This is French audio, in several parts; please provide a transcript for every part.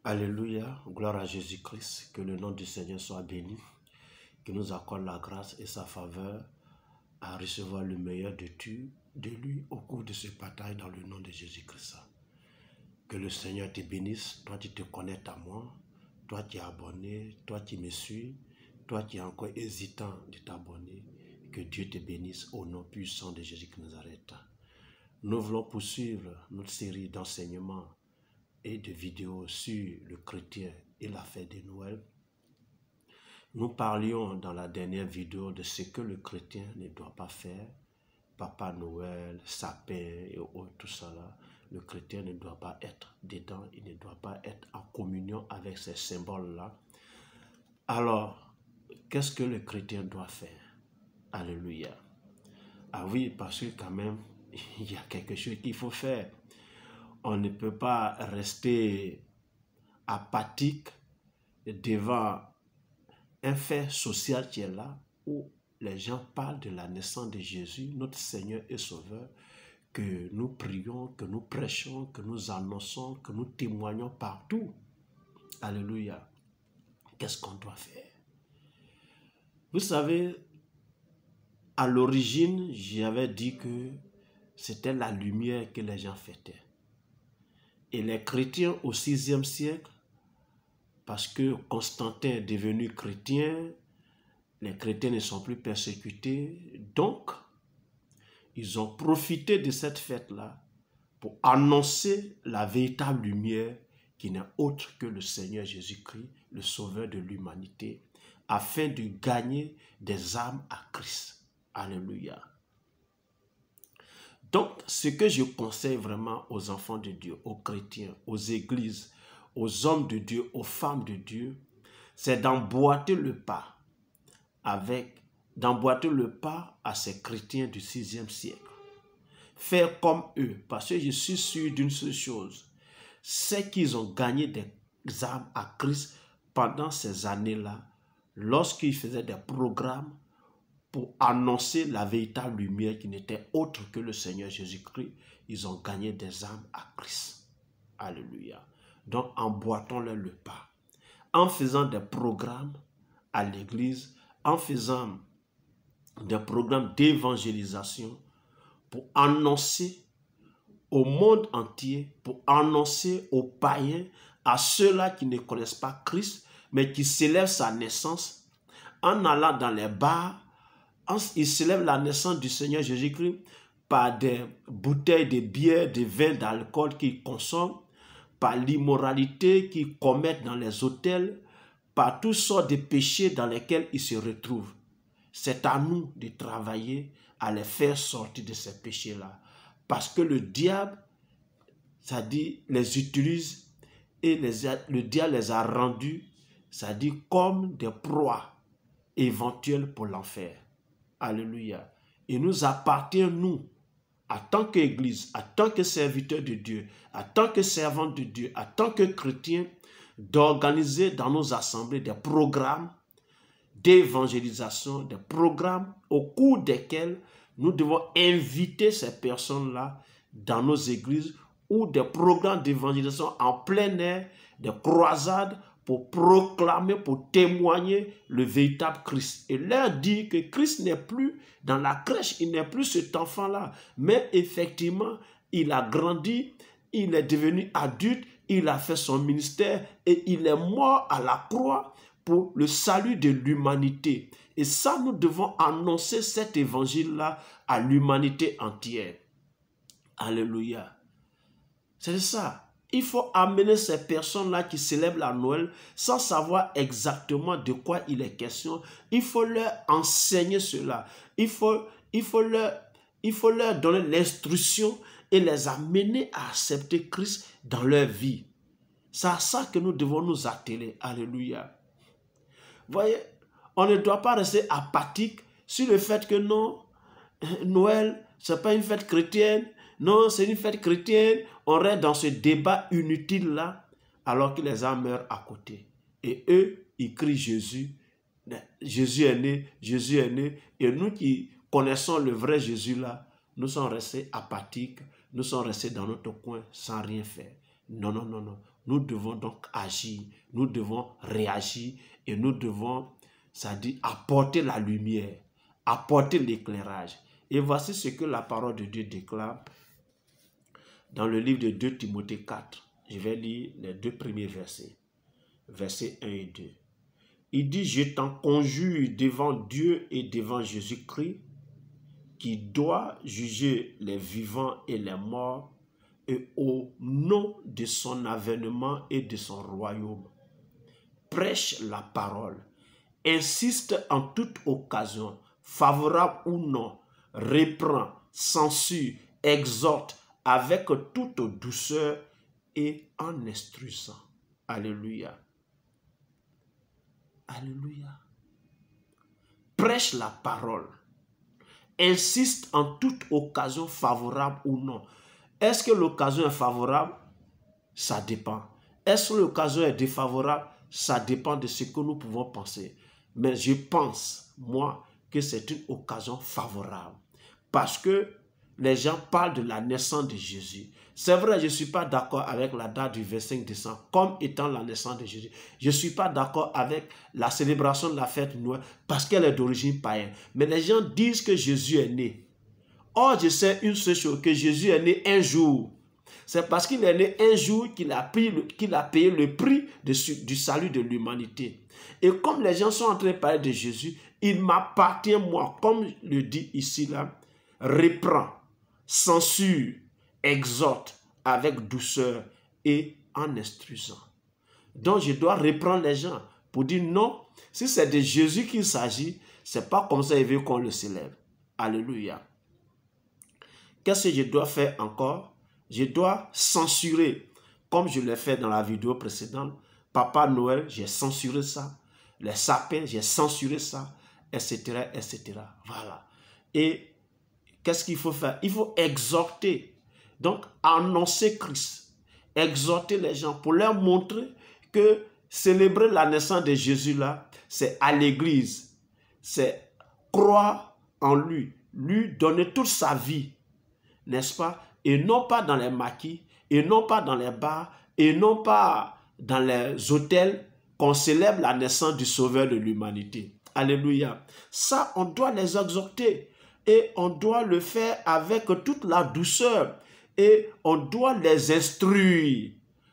Alléluia, gloire à Jésus-Christ, que le nom du Seigneur soit béni, qu'il nous accorde la grâce et sa faveur à recevoir le meilleur de lui au cours de ce partage dans le nom de Jésus-Christ. Que le Seigneur te bénisse, toi qui te connectes à moi, toi qui es abonné, toi qui me suis, toi qui es encore hésitant de t'abonner, que Dieu te bénisse au nom puissant de Jésus de Nazareth. Nous voulons poursuivre notre série d'enseignements et de vidéos sur le chrétien et la fête de Noël. Nous parlions dans la dernière vidéo de ce que le chrétien ne doit pas faire. Papa Noël, sapin et autres, tout ça là. Le chrétien ne doit pas être dedans, il ne doit pas être en communion avec ces symboles-là. Alors, qu'est-ce que le chrétien doit faire? Alléluia. Ah oui, parce que quand même, il y a quelque chose qu'il faut faire. On ne peut pas rester apathique devant un fait social qui est là, où les gens parlent de la naissance de Jésus, notre Seigneur et Sauveur, que nous prions, que nous prêchons, que nous annonçons, que nous témoignons partout. Alléluia. Qu'est-ce qu'on doit faire? Vous savez, à l'origine, j'avais dit que c'était la lumière que les gens fêtaient. Et les chrétiens au 6e siècle, parce que Constantin est devenu chrétien, les chrétiens ne sont plus persécutés, donc ils ont profité de cette fête-là pour annoncer la véritable lumière qui n'est autre que le Seigneur Jésus-Christ, le Sauveur de l'humanité, afin de gagner des âmes à Christ. Alléluia. Donc, ce que je conseille vraiment aux enfants de Dieu, aux chrétiens, aux églises, aux hommes de Dieu, aux femmes de Dieu, c'est d'emboîter le pas à ces chrétiens du 6e siècle. Faire comme eux, parce que je suis sûr d'une seule chose, c'est qu'ils ont gagné des âmes à Christ pendant ces années-là, lorsqu'ils faisaient des programmes pour annoncer la véritable lumière qui n'était autre que le Seigneur Jésus-Christ. Ils ont gagné des âmes à Christ. Alléluia. Donc, emboîtons-leur le pas. En faisant des programmes à l'église, en faisant des programmes d'évangélisation pour annoncer au monde entier, pour annoncer aux païens, à ceux-là qui ne connaissent pas Christ, mais qui célèbrent sa naissance, en allant dans les bars, ils célèbrent la naissance du Seigneur Jésus-Christ par des bouteilles de bière, de vin, d'alcool qu'ils consomment, par l'immoralité qu'ils commettent dans les hôtels, par toutes sortes de péchés dans lesquels ils se retrouvent. C'est à nous de travailler à les faire sortir de ces péchés-là. Parce que le diable, ça dit, les utilise et le diable les a rendus, ça dit, comme des proies éventuelles pour l'enfer. Alléluia. Il nous appartient, nous, en tant qu'Église, en tant que serviteurs de Dieu, en tant que servants de Dieu, en tant que chrétiens, d'organiser dans nos assemblées des programmes d'évangélisation, des programmes au cours desquels nous devons inviter ces personnes-là dans nos églises, ou des programmes d'évangélisation en plein air, des croisades pour proclamer, pour témoigner le véritable Christ. Et leur dire que Christ n'est plus dans la crèche, il n'est plus cet enfant-là. Mais effectivement, il a grandi, il est devenu adulte, il a fait son ministère et il est mort à la croix pour le salut de l'humanité. Et ça, nous devons annoncer cet évangile-là à l'humanité entière. Alléluia. C'est ça. Il faut amener ces personnes-là qui célèbrent la Noël sans savoir exactement de quoi il est question. Il faut leur enseigner cela. Il faut leur donner l'instruction et les amener à accepter Christ dans leur vie. C'est à ça que nous devons nous atteler. Alléluia. Voyez, on ne doit pas rester apathique sur le fait que non, Noël, ce n'est pas une fête chrétienne. Non, c'est une fête chrétienne. On reste dans ce débat inutile-là, alors que les gens meurent à côté. Et eux, ils crient Jésus. Jésus est né, Jésus est né. Et nous qui connaissons le vrai Jésus-là, nous sommes restés apathiques. Nous sommes restés dans notre coin sans rien faire. Non, non, non, non. Nous devons donc agir, nous devons réagir et nous devons, c'est-à-dire apporter la lumière, apporter l'éclairage. Et voici ce que la parole de Dieu déclare dans le livre de 2 Timothée 4. Je vais lire les 2 premiers versets, versets 1 et 2. Il dit, je t'en conjure devant Dieu et devant Jésus-Christ, qui doit juger les vivants et les morts, et au nom de son avènement et de son royaume. Prêche la parole, insiste en toute occasion, favorable ou non, reprend, censure, exhorte avec toute douceur et en instruisant. Alléluia. Alléluia. Prêche la parole, insiste en toute occasion, favorable ou non. Est-ce que l'occasion est favorable? Ça dépend. Est-ce que l'occasion est défavorable? Ça dépend de ce que nous pouvons penser. Mais je pense, moi, que c'est une occasion favorable. Parce que les gens parlent de la naissance de Jésus. C'est vrai, je ne suis pas d'accord avec la date du 25 décembre comme étant la naissance de Jésus. Je ne suis pas d'accord avec la célébration de la fête de Noël parce qu'elle est d'origine païenne. Mais les gens disent que Jésus est né. Or, je sais une seule chose, que Jésus est né un jour. C'est parce qu'il est né un jour qu'il a payé le prix du salut de l'humanité. Et comme les gens sont en train de parler de Jésus, il m'appartient, moi, comme le dit ici, là, reprend, censure, exhorte avec douceur et en instruisant. Donc, je dois reprendre les gens pour dire non, si c'est de Jésus qu'il s'agit, ce n'est pas comme ça qu'il veut qu'on le célèbre. Alléluia. Qu'est-ce que je dois faire encore? Je dois censurer, comme je l'ai fait dans la vidéo précédente. Papa Noël, j'ai censuré ça. Les sapins, j'ai censuré ça, etc., etc. Voilà. Et qu'est-ce qu'il faut faire? Il faut exhorter. Donc, annoncer Christ. Exhorter les gens pour leur montrer que célébrer la naissance de Jésus là, c'est à l'église. C'est croire en lui. Lui donner toute sa vie. N'est-ce pas? Et non pas dans les maquis, et non pas dans les bars, et non pas dans les hôtels qu'on célèbre la naissance du Sauveur de l'humanité. Alléluia. Ça, on doit les exhorter et on doit le faire avec toute la douceur et on doit les instruire,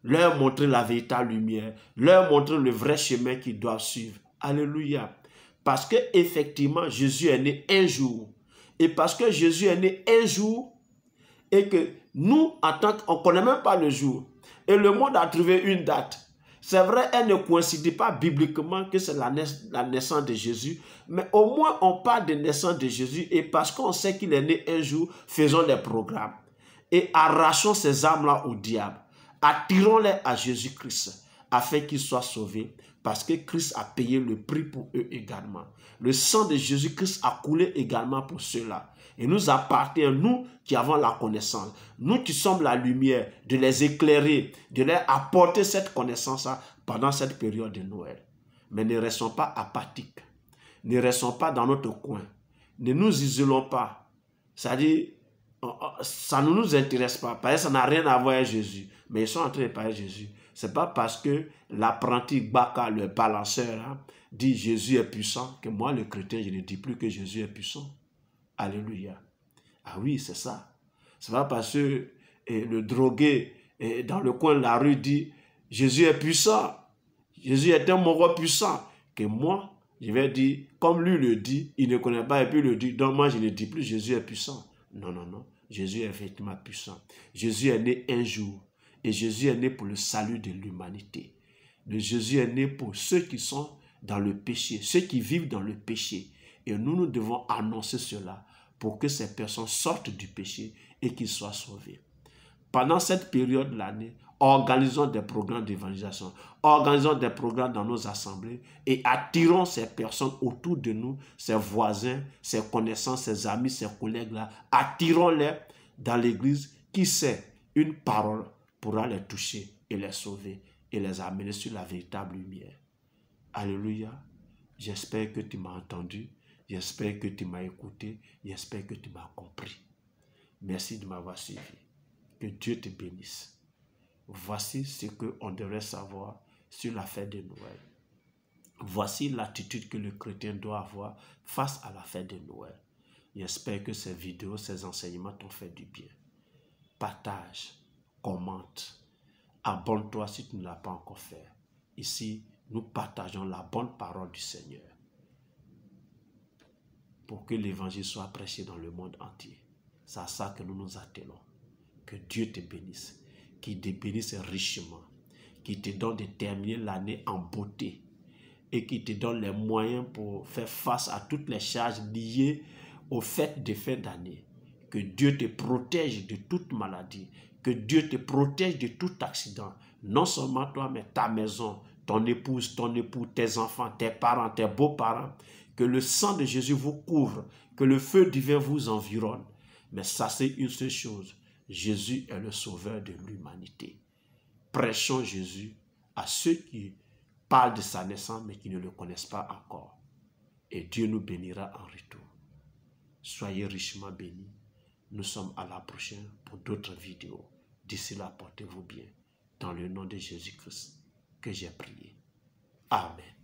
leur montrer la véritable lumière, leur montrer le vrai chemin qu'ils doivent suivre. Alléluia. Parce que effectivement, Jésus est né un jour. Et parce que Jésus est né un jour, et que nous, en tant qu'on ne connaît même pas le jour, et le monde a trouvé une date. C'est vrai, elle ne coïncide pas bibliquement que c'est la naissance de Jésus, mais au moins on parle de naissance de Jésus, et parce qu'on sait qu'il est né un jour, faisons les programmes. Et arrachons ces âmes-là au diable. Attirons-les à Jésus-Christ, afin qu'ils soient sauvés, parce que Christ a payé le prix pour eux également. Le sang de Jésus-Christ a coulé également pour ceux-là. Et nous appartient, nous qui avons la connaissance, nous qui sommes la lumière, de les éclairer, de leur apporter cette connaissance-là pendant cette période de Noël. Mais ne restons pas apathiques, ne restons pas dans notre coin, ne nous isolons pas. C'est-à-dire, ça ne nous intéresse pas, parce que ça n'a rien à voir avec Jésus. Mais ils sont en train de parler de Jésus. Ce n'est pas parce que l'apprenti Baka, le balanceur, hein, dit Jésus est puissant, que moi, le chrétien, je ne dis plus que Jésus est puissant. Alléluia. Ah oui, c'est ça. C'est pas parce que le drogué dans le coin de la rue dit Jésus est puissant, Jésus est un moro puissant, que moi, je vais dire, comme lui le dit, il ne connaît pas et puis il le dit, donc moi je ne dis plus Jésus est puissant. Non, non, non. Jésus est effectivement puissant. Jésus est né un jour et Jésus est né pour le salut de l'humanité. Jésus est né pour ceux qui sont dans le péché, ceux qui vivent dans le péché. Et nous devons annoncer cela pour que ces personnes sortent du péché et qu'ils soient sauvés. Pendant cette période de l'année, organisons des programmes d'évangélisation, organisons des programmes dans nos assemblées et attirons ces personnes autour de nous, ces voisins, ces connaissances, ces amis, ces collègues-là. Attirons-les dans l'église. Qui sait, une parole pourra les toucher et les sauver et les amener sur la véritable lumière. Alléluia. J'espère que tu m'as entendu. J'espère que tu m'as écouté. J'espère que tu m'as compris. Merci de m'avoir suivi. Que Dieu te bénisse. Voici ce qu'on devrait savoir sur la fête de Noël. Voici l'attitude que le chrétien doit avoir face à la fête de Noël. J'espère que ces vidéos, ces enseignements t'ont fait du bien. Partage, commente, abonne-toi si tu ne l'as pas encore fait. Ici, nous partageons la bonne parole du Seigneur pour que l'évangile soit prêché dans le monde entier. C'est à ça que nous nous attelons. Que Dieu te bénisse, qu'il te bénisse richement, qu'il te donne de terminer l'année en beauté et qu'il te donne les moyens pour faire face à toutes les charges liées aux fêtes de fin d'année. Que Dieu te protège de toute maladie, que Dieu te protège de tout accident, non seulement toi, mais ta maison, ton épouse, ton époux, tes enfants, tes parents, tes beaux-parents. Que le sang de Jésus vous couvre, que le feu divin vous environne. Mais sachez une seule chose, Jésus est le sauveur de l'humanité. Prêchons Jésus à ceux qui parlent de sa naissance mais qui ne le connaissent pas encore. Et Dieu nous bénira en retour. Soyez richement bénis. Nous sommes à la prochaine pour d'autres vidéos. D'ici là, portez-vous bien. Dans le nom de Jésus-Christ que j'ai prié. Amen.